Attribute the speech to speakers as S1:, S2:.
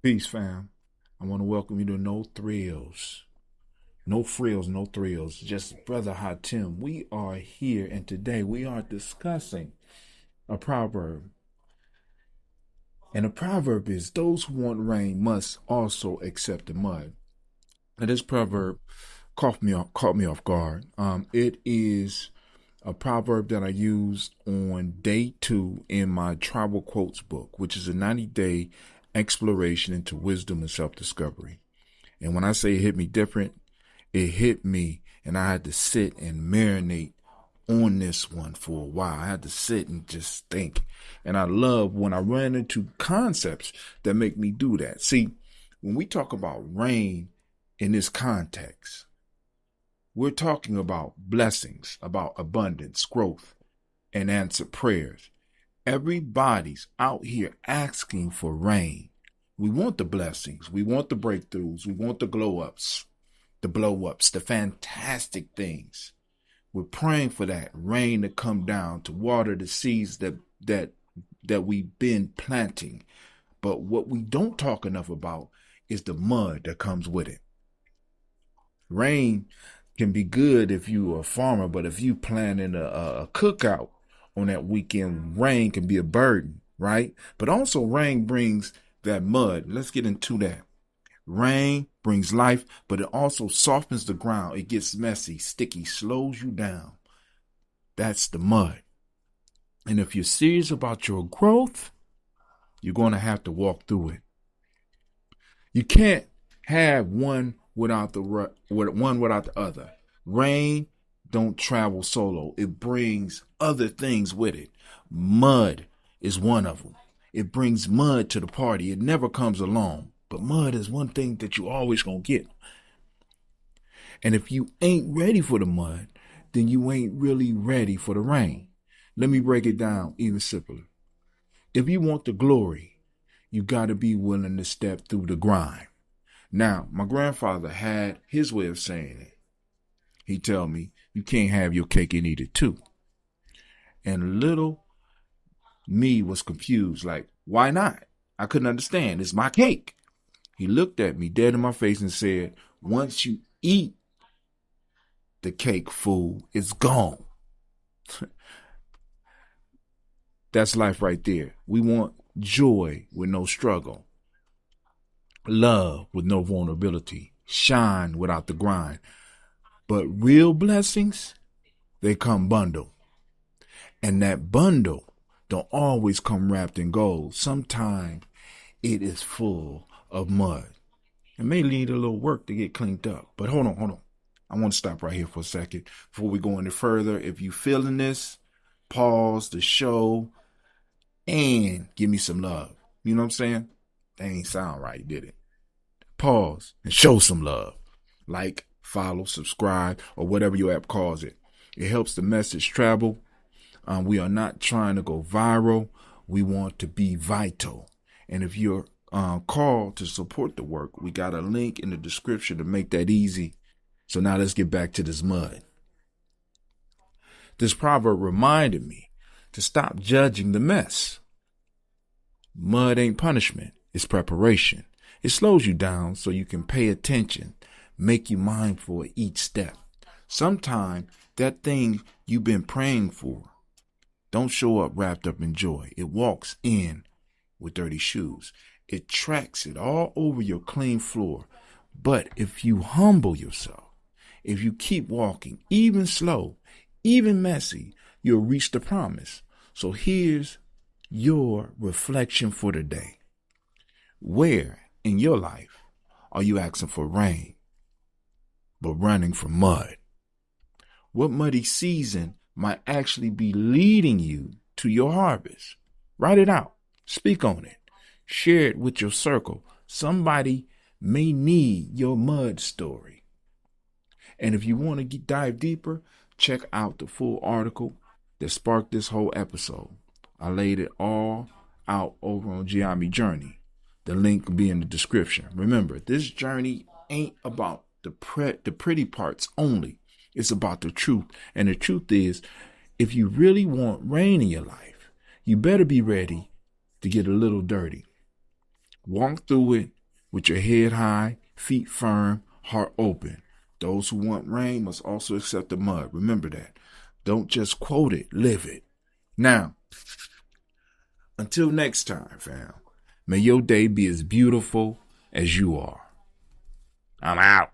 S1: Peace, fam. I want to welcome you to No Thrills. No frills, no thrills. Just Brother ha2tim. We are here, and today we are discussing a proverb. And the proverb is, those who want rain must also accept the mud. Now, this proverb caught me off guard. It is a proverb that I used on day 2 in my Tribal Quotes book, which is a 90-day exploration into wisdom and self-discovery. And when I say it hit me different, it hit me, and I had to sit and marinate on this one for a while. I had to sit and just think. And I love when I run into concepts that make me do that. See, when we talk about rain in this context, we're talking about blessings, about abundance, growth, and answered prayers. Everybody's out here asking for rain. We want the blessings. We want the breakthroughs. We want the glow ups, the blow ups, the fantastic things. We're praying for that rain to come down to water the seeds that we've been planting. But what we don't talk enough about is the mud that comes with it. Rain can be good if you're a farmer, but if you planning a cookout on that weekend, rain can be a burden, right? But also rain brings that mud. Let's get into that. Rain brings life, but it also softens the ground. It gets messy, sticky, slows you down. That's the mud. And if you're serious about your growth, you're going to have to walk through it. You can't have one without the other. Rain don't travel solo. It brings other things with it. Mud is one of them. It brings mud to the party. It never comes alone. But mud is one thing that you always gonna get. And if you ain't ready for the mud, then you ain't really ready for the rain. Let me break it down even simpler. If you want the glory, you gotta be willing to step through the grime. Now, my grandfather had his way of saying it. He tell me, you can't have your cake and eat it too. And little me was confused, like, why not? I couldn't understand. It's my cake. He looked at me dead in my face and said, once you eat the cake, fool, it's gone. That's life right there. We want joy with no struggle, love with no vulnerability, shine without the grind. But real blessings, they come bundled. And that bundle don't always come wrapped in gold. Sometimes it is full of mud. It may need a little work to get cleaned up. But hold on. I want to stop right here for a second before we go any further. If you feeling this, pause the show and give me some love. You know what I'm saying? That ain't sound right, did it? Pause and show some love. Like, follow, subscribe, or whatever your app calls it. It helps the message travel. We are not trying to go viral. We want to be vital. And if you're called to support the work, we got a link in the description to make that easy. So now let's get back to this mud. This proverb reminded me to stop judging the mess. Mud ain't punishment. It's preparation. It slows you down so you can pay attention, make you mindful of each step. Sometimes that thing you've been praying for don't show up wrapped up in joy. It walks in with dirty shoes. It tracks it all over your clean floor. But if you humble yourself, if you keep walking, even slow, even messy, you'll reach the promise. So here's your reflection for the day. Where in your life are you asking for rain, but running from mud? What muddy season might actually be leading you to your harvest? Write it out. Speak on it. Share it with your circle. Somebody may need your mud story. And if you want to dive deeper, check out the full article that sparked this whole episode. I laid it all out over on Gye-Nyame Journey. The link will be in the description. Remember, this journey ain't about the pretty parts only. It's about the truth. And the truth is, if you really want rain in your life, you better be ready to get a little dirty. Walk through it with your head high, feet firm, heart open. Those who want rain must also accept the mud. Remember that. Don't just quote it, live it. Now, until next time, fam, may your day be as beautiful as you are. I'm out.